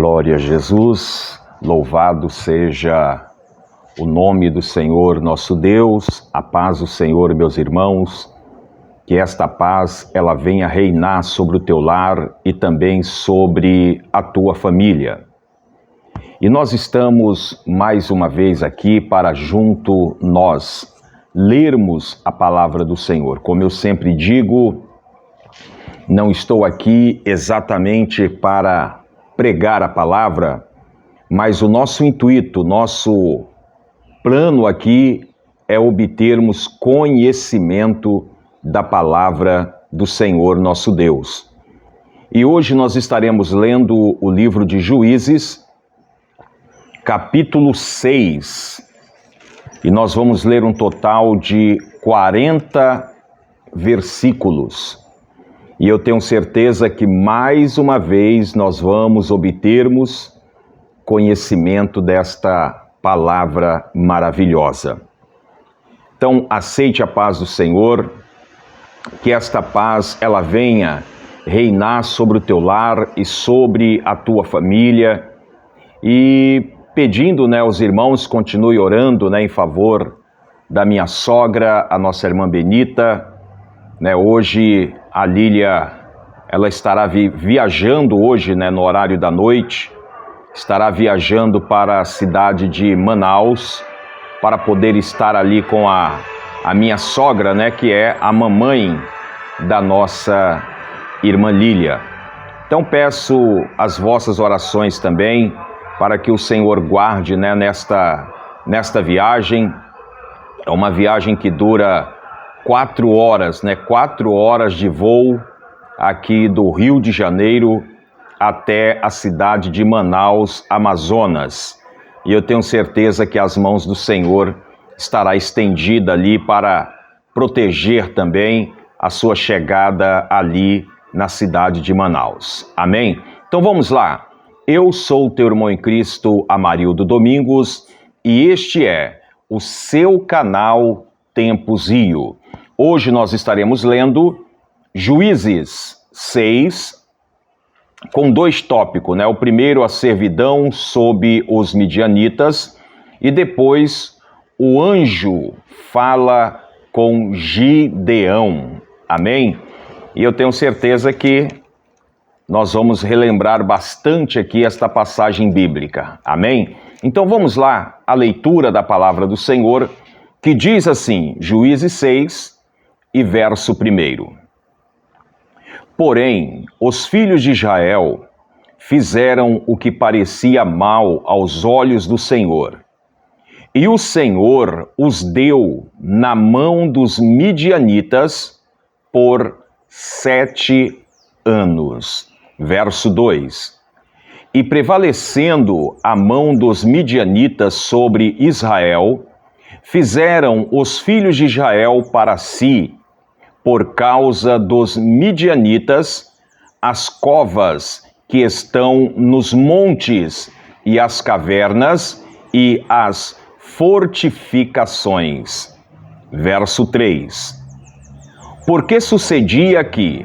Glória a Jesus, louvado seja o nome do Senhor nosso Deus, a paz do Senhor, meus irmãos, que esta paz ela venha reinar sobre o teu lar e também sobre a tua família. E nós estamos mais uma vez aqui para junto nós lermos a palavra do Senhor. Como eu sempre digo, não estou aqui exatamente para pregar a palavra, mas o nosso intuito, nosso plano aqui é obtermos conhecimento da palavra do Senhor nosso Deus. E hoje nós estaremos lendo o livro de Juízes, capítulo 6, e nós vamos ler um total de 40 versículos. E eu tenho certeza que mais uma vez nós vamos obtermos conhecimento desta palavra maravilhosa. Então, aceite a paz do Senhor, que esta paz ela venha reinar sobre o teu lar e sobre a tua família. E pedindo, aos irmãos, continue orando, em favor da minha sogra, a nossa irmã Benita. Hoje a Lília, ela estará viajando hoje, no horário da noite, estará viajando para a cidade de Manaus, para poder estar ali com a minha sogra, que é a mamãe da nossa irmã Lília. Então peço as vossas orações também, para que o Senhor guarde, nesta viagem. É uma viagem que dura 4 horas, 4 horas de voo aqui do Rio de Janeiro até a cidade de Manaus, Amazonas. E eu tenho certeza que as mãos do Senhor estará estendida ali para proteger também a sua chegada ali na cidade de Manaus. Amém? Então vamos lá. Eu sou o teu irmão em Cristo, Amarildo Domingos, e este é o seu canal Tempos Rio. Hoje nós estaremos lendo Juízes 6, com 2 tópicos, O primeiro, a servidão sob os midianitas, e depois o anjo fala com Gideão. Amém? E eu tenho certeza que nós vamos relembrar bastante aqui esta passagem bíblica. Amém? Então vamos lá, a leitura da palavra do Senhor, que diz assim, Juízes 6 e verso 1. Porém, os filhos de Israel fizeram o que parecia mal aos olhos do Senhor. E o Senhor os deu na mão dos midianitas por 7 anos. Verso 2. E prevalecendo a mão dos midianitas sobre Israel, fizeram os filhos de Israel para si, por causa dos midianitas, as covas que estão nos montes e as cavernas e as fortificações. Verso 3. Porque sucedia que,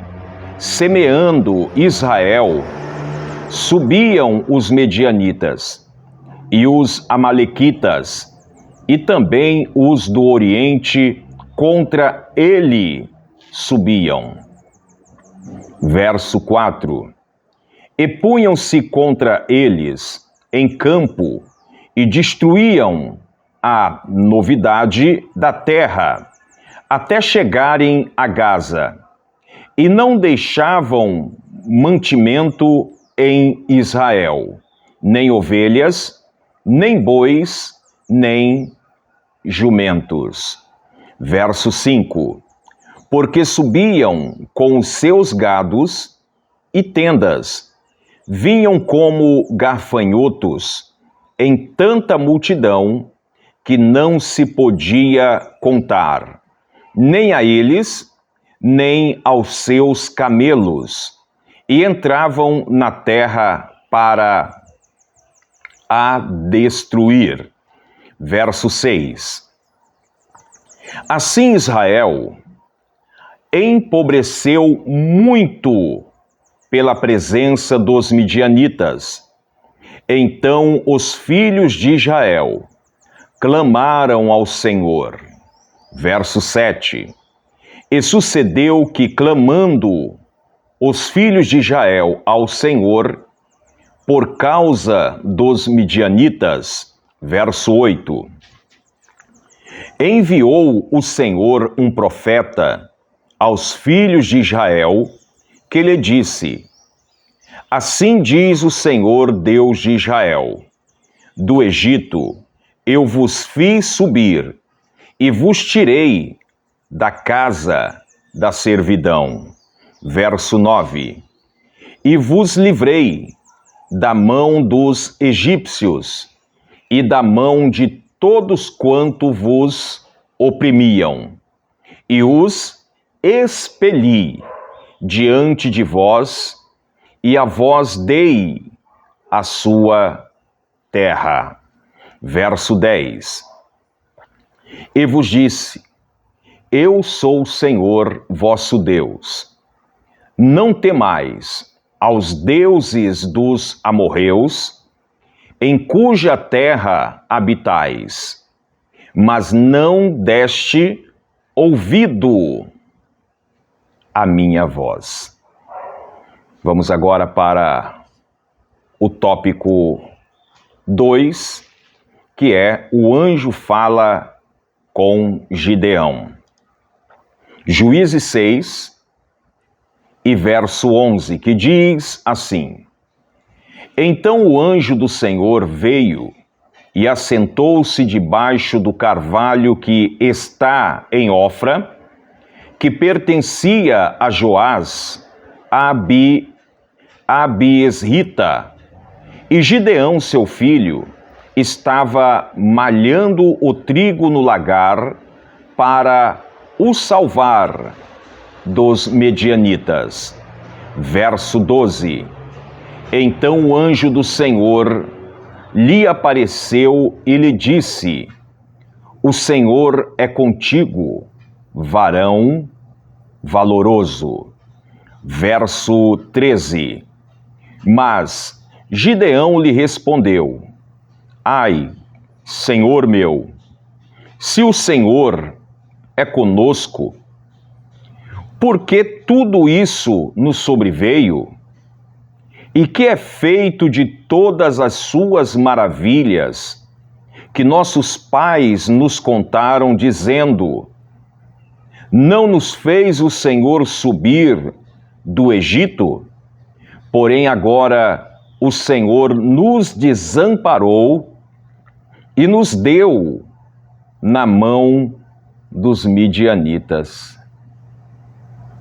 semeando Israel, subiam os medianitas e os amalequitas e também os do Oriente contra ele subiam. Verso 4. E punham-se contra eles em campo e destruíam a novidade da terra, até chegarem a Gaza, e não deixavam mantimento em Israel, nem ovelhas, nem bois, nem jumentos. Verso 5. Porque subiam com os seus gados e tendas, vinham como gafanhotos em tanta multidão que não se podia contar, nem a eles, nem aos seus camelos, e entravam na terra para a destruir. Verso 6. Assim Israel empobreceu muito pela presença dos midianitas, Então os filhos de Israel clamaram ao Senhor. Verso 7. E sucedeu que, clamando os filhos de Israel ao Senhor, por causa dos midianitas, verso 8, enviou o Senhor um profeta aos filhos de Israel, que lhe disse: assim diz o Senhor Deus de Israel: do Egito eu vos fiz subir e vos tirei da casa da servidão. Verso 9. E vos livrei da mão dos egípcios e da mão de todos quanto vos oprimiam, e os expeli diante de vós, e a vós dei a sua terra. Verso 10. E vos disse: eu sou o Senhor vosso Deus. Não temais aos deuses dos amorreus, em cuja terra habitais, mas não deste ouvido à minha voz. Vamos agora para o tópico 2, que é o anjo fala com Gideão. Juízes 6 e verso 11, que diz assim: então o anjo do Senhor veio e assentou-se debaixo do carvalho que está em Ofra, que pertencia a Joás, a Abiesrita, e Gideão, seu filho, estava malhando o trigo no lagar para o salvar dos medianitas. Verso 12. Então o anjo do Senhor lhe apareceu e lhe disse: o Senhor é contigo, varão valoroso. Verso 13. Mas Gideão lhe respondeu: ai, Senhor meu, se o Senhor é conosco, por que tudo isso nos sobreveio? E que é feito de todas as suas maravilhas, que nossos pais nos contaram, dizendo: não nos fez o Senhor subir do Egito? Porém agora o Senhor nos desamparou e nos deu na mão dos midianitas.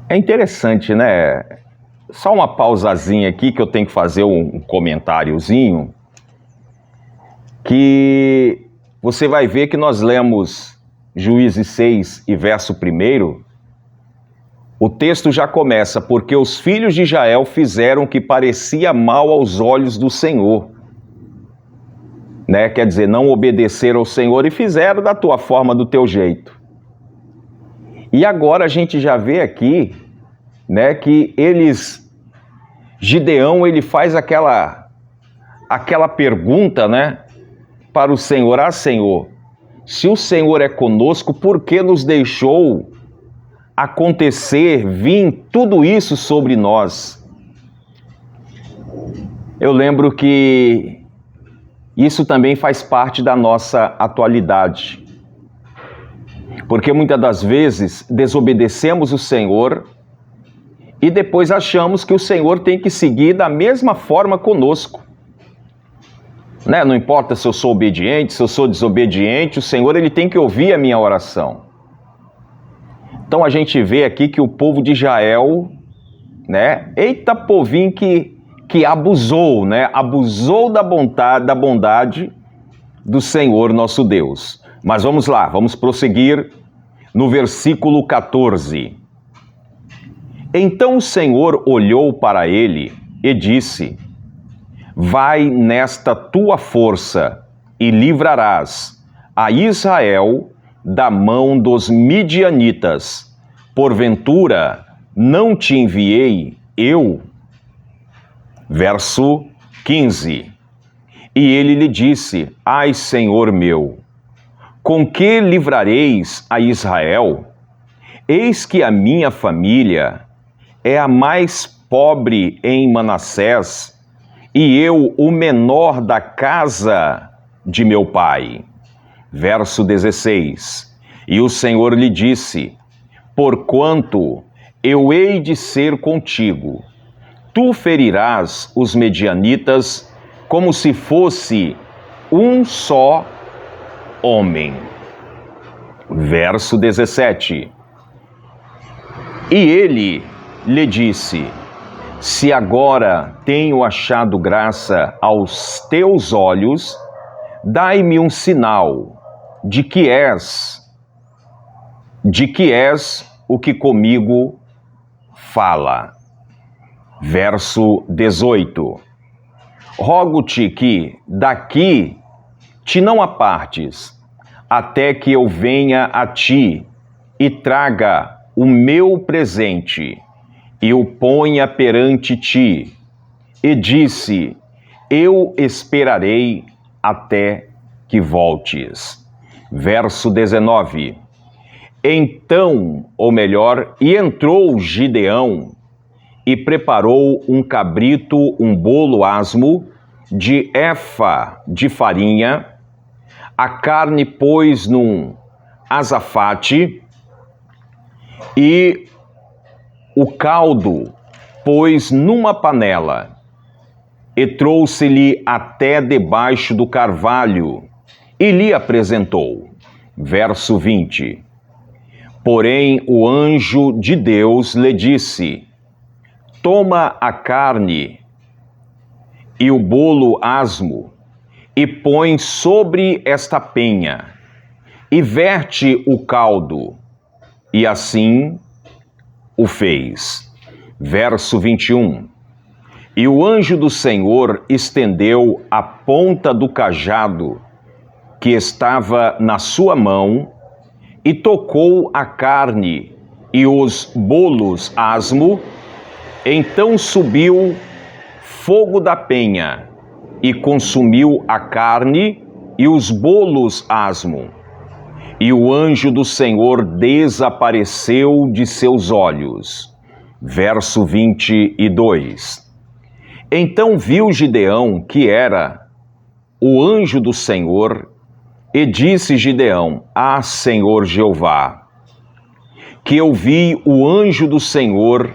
É interessante, né? Só uma pausazinha aqui que eu tenho que fazer um comentáriozinho, que você vai ver que nós lemos Juízes 6 e verso 1, o texto já começa: porque os filhos de Israel fizeram o que parecia mal aos olhos do Senhor. Né? Quer dizer, não obedeceram ao Senhor e fizeram da tua forma, do teu jeito. E agora a gente já vê aqui, né, que Gideão, ele faz aquela pergunta, né, para o Senhor: ah, Senhor, se o Senhor é conosco, por que nos deixou acontecer, vir tudo isso sobre nós? Eu lembro que isso também faz parte da nossa atualidade, porque muitas das vezes desobedecemos o Senhor e depois achamos que o Senhor tem que seguir da mesma forma conosco. Né? Não importa se eu sou obediente, se eu sou desobediente, o Senhor ele tem que ouvir a minha oração. Então a gente vê aqui que o povo de Israel, né? Eita povinho que abusou, né? Abusou da bondade do Senhor nosso Deus. Mas vamos lá, vamos prosseguir no versículo 14. Então o Senhor olhou para ele e disse: vai nesta tua força e livrarás a Israel da mão dos midianitas. Porventura não te enviei eu? Verso 15. E ele lhe disse: Ai, Senhor meu, com que livrareis a Israel? Eis que a minha família é a mais pobre em Manassés, e eu o menor da casa de meu pai. Verso 16. E o Senhor lhe disse: Porquanto eu hei de ser contigo, tu ferirás os medianitas como se fosse um só homem. Verso 17. E ele lhe disse: Se agora tenho achado graça aos teus olhos, dai-me um sinal de que és o que comigo fala. Verso 18. Rogo-te que daqui te não apartes, até que eu venha a ti e traga o meu presente e o ponha perante ti. E disse: Eu esperarei até que voltes. Verso 19. Então, ou melhor, e entrou Gideão e preparou um cabrito, um bolo asmo, de efa de farinha, a carne pôs num azafate e o caldo pôs numa panela, e trouxe-lhe até debaixo do carvalho, e lhe apresentou. Verso 20. Porém o anjo de Deus lhe disse: Toma a carne e o bolo asmo, e põe sobre esta penha, e verte o caldo. E assim o fez. Verso 21. E o anjo do Senhor estendeu a ponta do cajado que estava na sua mão, e tocou a carne e os bolos asmo. Então subiu fogo da penha e consumiu a carne e os bolos asmo. E o anjo do Senhor desapareceu de seus olhos. Verso 22. Então viu Gideão que era o anjo do Senhor, e disse Gideão: Ah, Senhor Jeová, que eu vi o anjo do Senhor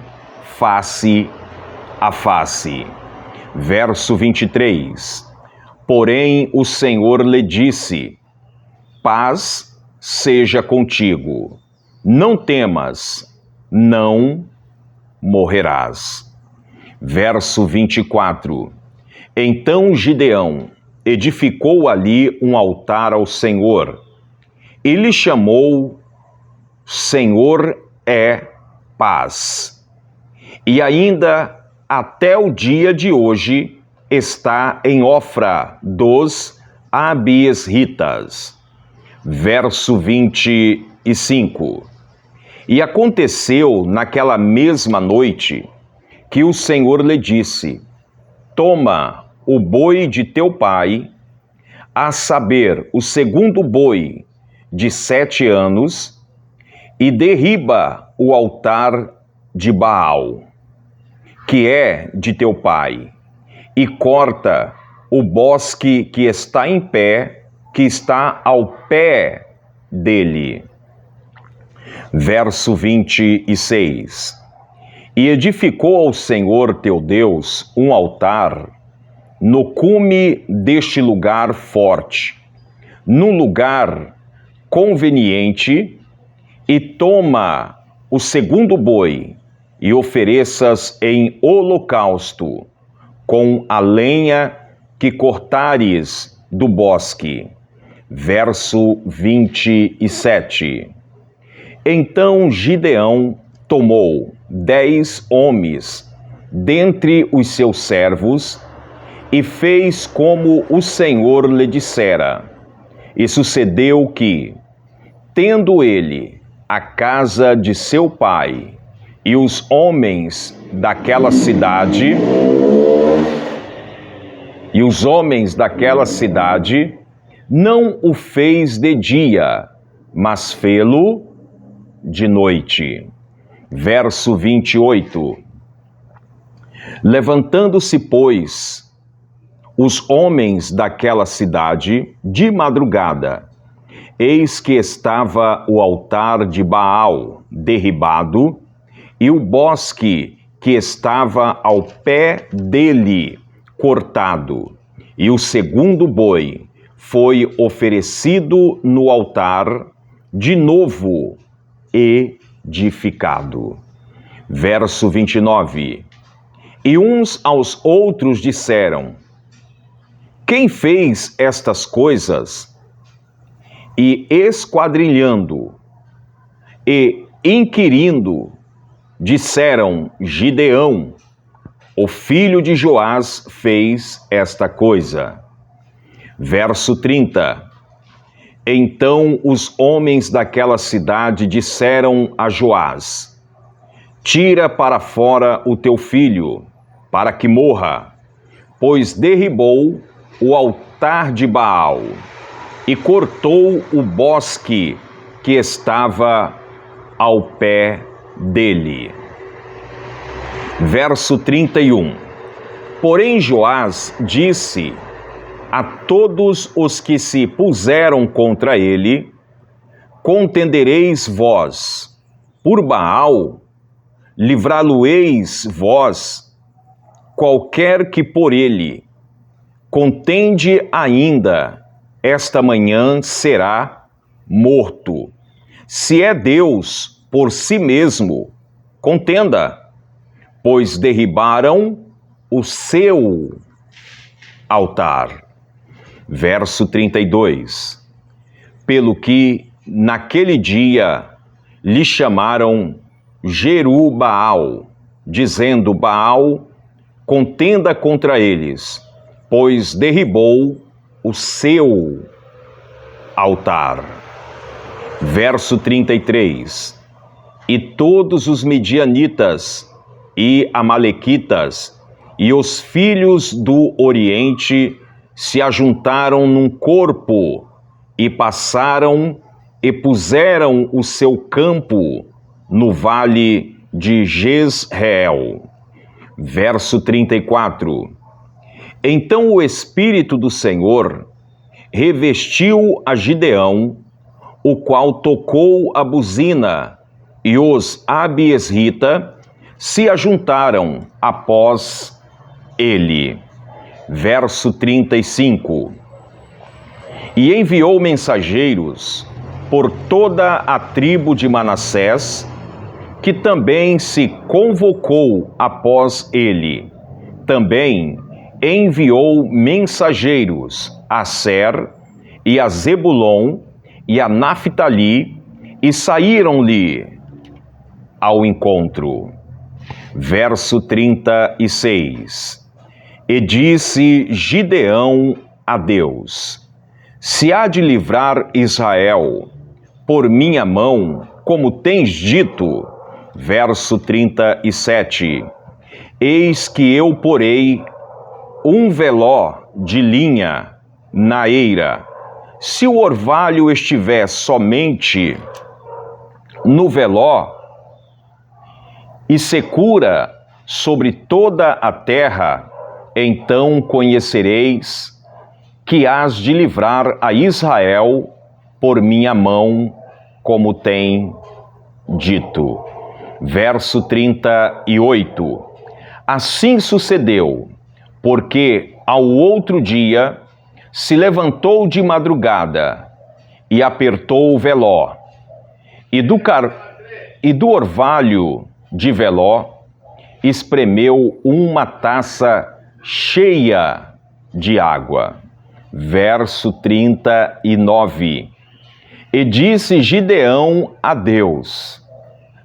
face a face. Verso 23. Porém o Senhor lhe disse: Paz seja contigo, não temas, não morrerás. Verso 24. Então Gideão edificou ali um altar ao Senhor, e lhe chamou Senhor é Paz. E ainda até o dia de hoje está em Ofra dos Abiesritas. Verso 25. E aconteceu naquela mesma noite que o Senhor lhe disse: Toma o boi de teu pai, a saber, o segundo boi de 7 anos, e derriba o altar de Baal, que é de teu pai, e corta o bosque que está em pé, que está ao pé dele. Verso 26. E edificou ao Senhor teu Deus um altar no cume deste lugar forte, num lugar conveniente, e toma o segundo boi e ofereças em holocausto com a lenha que cortares do bosque. Verso 27. Então Gideão tomou 10 homens dentre os seus servos e fez como o Senhor lhe dissera. E sucedeu que, tendo ele a casa de seu pai e os homens daquela cidade, E os homens daquela cidade não o fez de dia, mas fê-lo de noite. Verso 28. Levantando-se, pois, os homens daquela cidade de madrugada, eis que estava o altar de Baal derribado e o bosque que estava ao pé dele cortado, e o segundo boi foi oferecido no altar de novo edificado. Verso 29. E uns aos outros disseram: quem fez estas coisas? E esquadrilhando e inquirindo, disseram: Gideão, o filho de Joás, fez esta coisa. Verso 30. Então os homens daquela cidade disseram a Joás: tira para fora o teu filho, para que morra, pois derribou o altar de Baal e cortou o bosque que estava ao pé dele. Verso 31. Porém Joás disse a todos os que se puseram contra ele: contendereis vós por Baal? Livrá-lo-eis vós? Qualquer que por ele contende ainda, esta manhã será morto. Se é Deus por si mesmo, contenda, pois derribaram o seu altar. Verso 32. Pelo que naquele dia lhe chamaram Jerubaal, dizendo: Baal contenda contra eles, pois derribou o seu altar. Verso 33. E todos os midianitas e amalequitas e os filhos do Oriente se ajuntaram num corpo e passaram e puseram o seu campo no vale de Jezreel. Verso 34. Então o Espírito do Senhor revestiu a Gideão, o qual tocou a buzina, e os abiesrita se ajuntaram após ele. Verso 35. E enviou mensageiros por toda a tribo de Manassés, que também se convocou após ele. Também enviou mensageiros a Aser e a Zebulon e a Naphtali, e saíram-lhe ao encontro. Verso 36. E disse Gideão a Deus: se há de livrar Israel por minha mão, como tens dito. Verso 37. Eis que eu porei um veló de linha na eira. Se o orvalho estiver somente no veló e secura sobre toda a terra, então conhecereis que hás de livrar a Israel por minha mão, como tem dito. Verso 38. Assim sucedeu, porque ao outro dia se levantou de madrugada e apertou o veló, e do orvalho de veló espremeu uma taça cheia de água. Verso 39. E disse Gideão a Deus: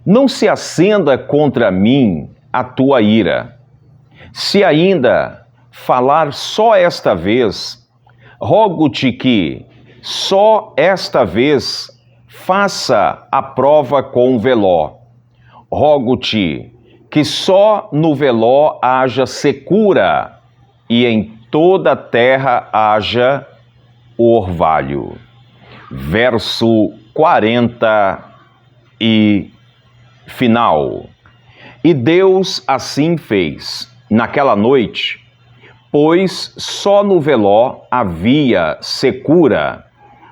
não se acenda contra mim a tua ira. Se ainda falar só esta vez, rogo-te que só esta vez faça a prova com o veló. Rogo-te que só no veló haja secura, e em toda a terra haja o orvalho. Verso 40 e final. E Deus assim fez naquela noite, pois só no Veló havia secura,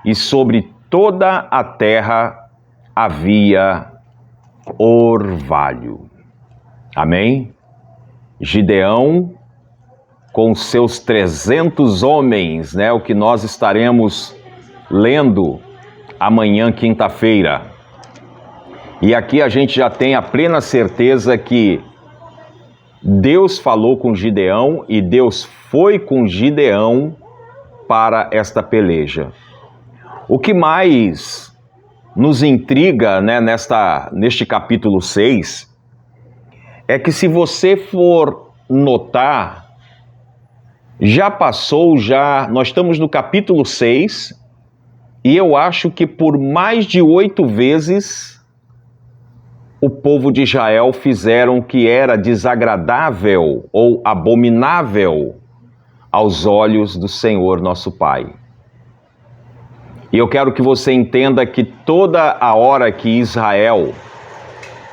e sobre toda a terra havia orvalho. Amém? Gideão, com seus 300 homens, né? O que nós estaremos lendo amanhã, quinta-feira. E aqui a gente já tem a plena certeza que Deus falou com Gideão e Deus foi com Gideão para esta peleja. O que mais nos intriga, né, neste capítulo 6 é que, se você for notar, nós estamos no capítulo 6 e eu acho que por mais de 8 vezes o povo de Israel fizeram o que era desagradável ou abominável aos olhos do Senhor nosso Pai. E eu quero que você entenda que toda a hora que Israel,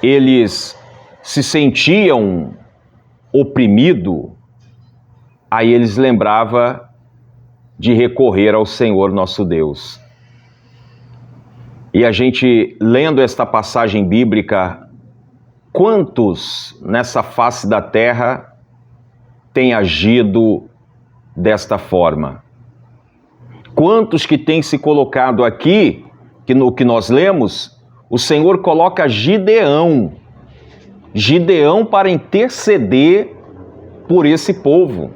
eles se sentiam oprimidos, aí eles lembravam de recorrer ao Senhor nosso Deus. E a gente, lendo esta passagem bíblica, quantos nessa face da terra têm agido desta forma? Quantos que têm se colocado aqui, que no que nós lemos, o Senhor coloca Gideão para interceder por esse povo.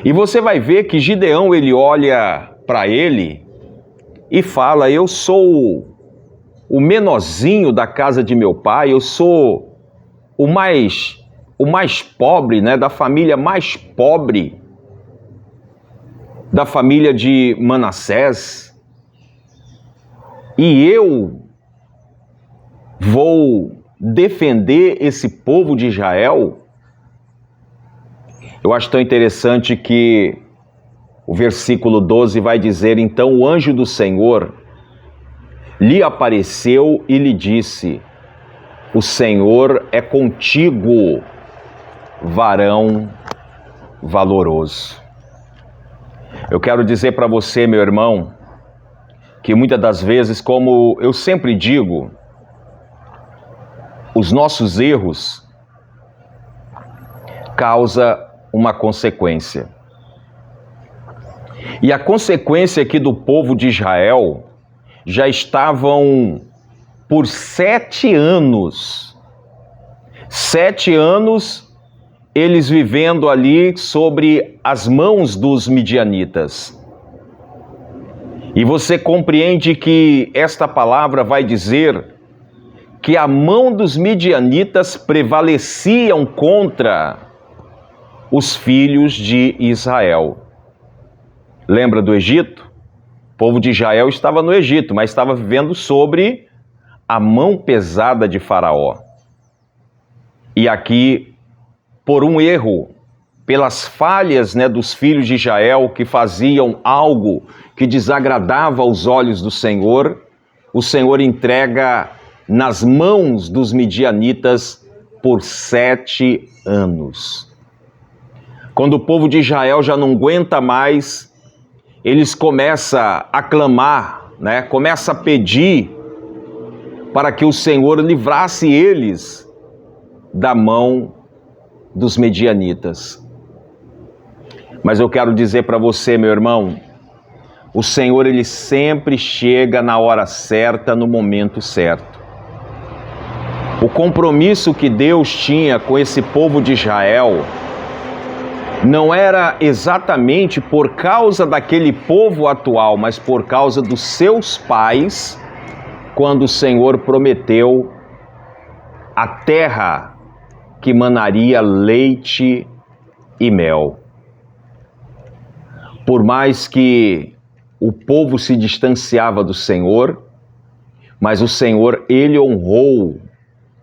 E você vai ver que Gideão, ele olha para ele e fala: eu sou o menorzinho da casa de meu pai, eu sou o mais pobre, né, da família mais pobre, da família de Manassés, e eu vou defender esse povo de Israel. Eu acho tão interessante que o versículo 12 vai dizer: então o anjo do Senhor lhe apareceu e lhe disse: o Senhor é contigo, varão valoroso. Eu quero dizer para você, meu irmão, que muitas das vezes, como eu sempre digo, os nossos erros causam uma consequência. E a consequência aqui do povo de Israel já estavam por 7 anos. 7 anos eles vivendo ali sobre as mãos dos midianitas. E você compreende que esta palavra vai dizer que a mão dos midianitas prevaleciam contra os filhos de Israel. Lembra do Egito? O povo de Israel estava no Egito, mas estava vivendo sobre a mão pesada de Faraó. E aqui, por um erro, pelas falhas, né, dos filhos de Israel que faziam algo que desagradava aos olhos do Senhor, o Senhor entrega nas mãos dos midianitas por 7 anos. Quando o povo de Israel já não aguenta mais, eles começam a clamar, né? Começam a pedir para que o Senhor livrasse eles da mão dos medianitas. Mas eu quero dizer para você, meu irmão, o Senhor, ele sempre chega na hora certa, no momento certo. O compromisso que Deus tinha com esse povo de Israel não era exatamente por causa daquele povo atual, mas por causa dos seus pais, quando o Senhor prometeu a terra que manaria leite e mel. Por mais que o povo se distanciava do Senhor, mas o Senhor, ele honrou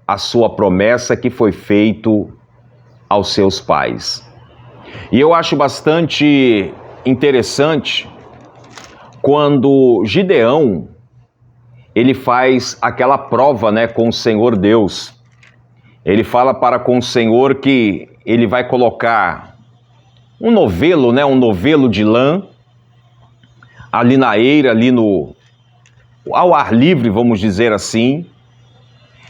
a sua promessa que foi feita aos seus pais. E eu acho bastante interessante quando Gideão, ele faz aquela prova, né, com o Senhor Deus. Ele fala para com o Senhor que ele vai colocar um novelo, né, um novelo de lã, ali na eira, ali ao ar livre, vamos dizer assim.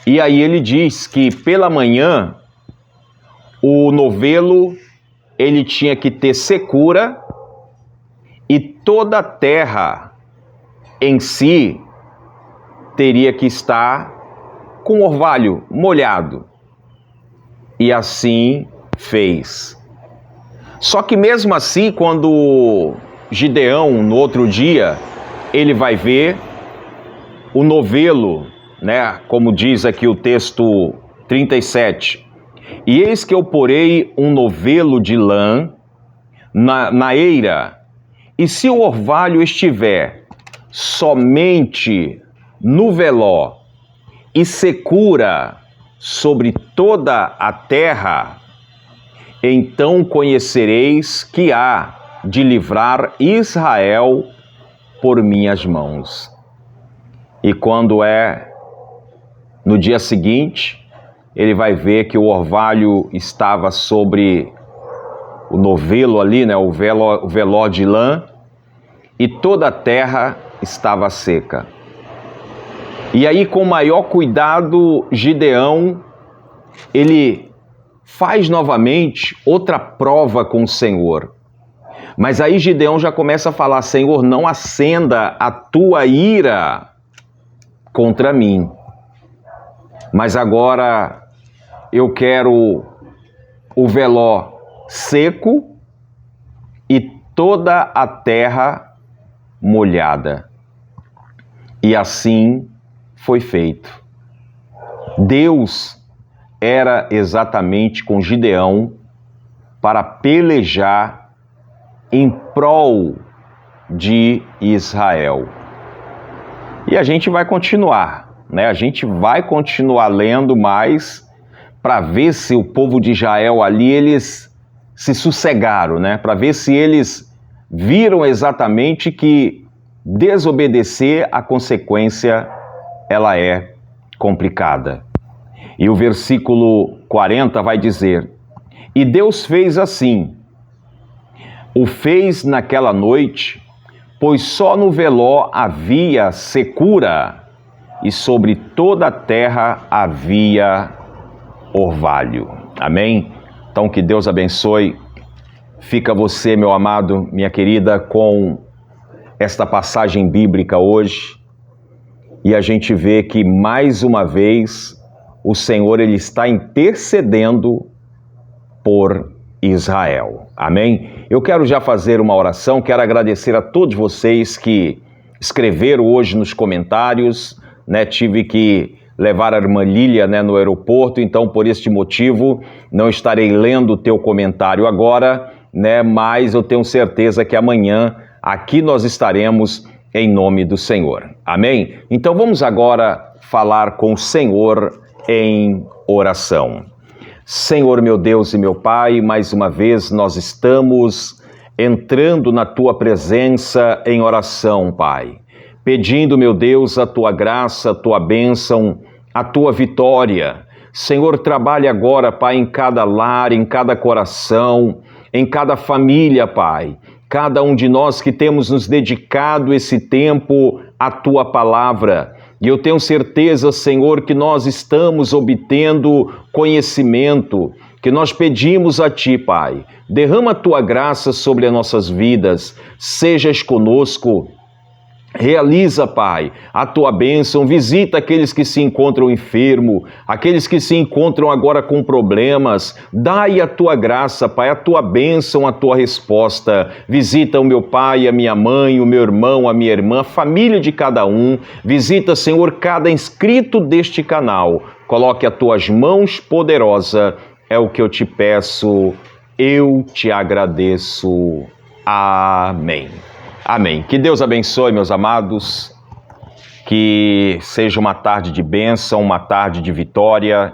E aí ele diz que pela manhã, o novelo, ele tinha que ter secura e toda a terra em si teria que estar com orvalho molhado. E assim fez. Só que mesmo assim, quando Gideão, no outro dia, ele vai ver o novelo, né, como diz aqui o texto 37, e eis que eu porei um novelo de lã na eira, e se o orvalho estiver somente no veló e secura sobre toda a terra, então conhecereis que há de livrar Israel por minhas mãos. E quando é no dia seguinte, ele vai ver que o orvalho estava sobre o novelo ali, né, o veló de lã, e toda a terra estava seca. E aí, com maior cuidado, Gideão, ele faz novamente outra prova com o Senhor. Mas aí Gideão já começa a falar: Senhor, não acenda a tua ira contra mim, mas agora eu quero o veló seco e toda a terra molhada. E assim foi feito. Deus era exatamente com Gideão para pelejar em prol de Israel. E a gente vai continuar, né? A gente vai continuar lendo mais para ver se o povo de Israel ali, eles se sossegaram, né? Para ver se eles viram exatamente que desobedecer, a consequência, ela é complicada. E o versículo 40 vai dizer: e Deus fez assim, o fez naquela noite, pois só no veló havia secura, e sobre toda a terra havia orvalho. Amém? Então que Deus abençoe. Fica você, meu amado, minha querida, com esta passagem bíblica hoje. E a gente vê que mais uma vez o Senhor, ele está intercedendo por Israel. Amém? Eu quero já fazer uma oração, quero agradecer a todos vocês que escreveram hoje nos comentários, né? Tive que levar a irmã Lília, né, no aeroporto, então por este motivo não estarei lendo o teu comentário agora, né? Mas eu tenho certeza que amanhã aqui nós estaremos em nome do Senhor. Amém? Então vamos agora falar com o Senhor em oração. Senhor, meu Deus e meu Pai, mais uma vez nós estamos entrando na Tua presença em oração, Pai, pedindo, meu Deus, a Tua graça, a Tua bênção, a Tua vitória. Senhor, trabalhe agora, Pai, em cada lar, em cada coração, em cada família, Pai. Cada um de nós que temos nos dedicado esse tempo à Tua palavra. E eu tenho certeza, Senhor, que nós estamos obtendo conhecimento, que nós pedimos a Ti, Pai. Derrama a Tua graça sobre as nossas vidas, sejas conosco. Realiza, Pai, a Tua bênção, visita aqueles que se encontram enfermos, aqueles que se encontram agora com problemas, dai a Tua graça, Pai, a Tua bênção, a Tua resposta. Visita o meu pai, a minha mãe, o meu irmão, a minha irmã, a família de cada um. Visita, Senhor, cada inscrito deste canal. Coloque as Tuas mãos poderosas, é o que eu te peço, eu te agradeço. Amém. Amém. Que Deus abençoe, meus amados, que seja uma tarde de bênção, uma tarde de vitória,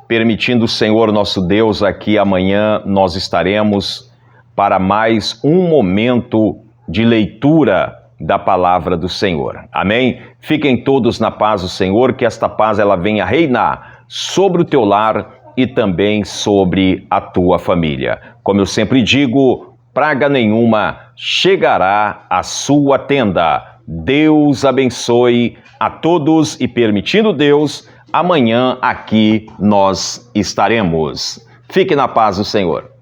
permitindo o Senhor nosso Deus, aqui amanhã nós estaremos para mais um momento de leitura da palavra do Senhor. Amém? Fiquem todos na paz do Senhor, que esta paz ela venha reinar sobre o teu lar e também sobre a tua família. Como eu sempre digo, praga nenhuma chegará à sua tenda. Deus abençoe a todos e, permitindo Deus, amanhã aqui nós estaremos. Fique na paz do Senhor.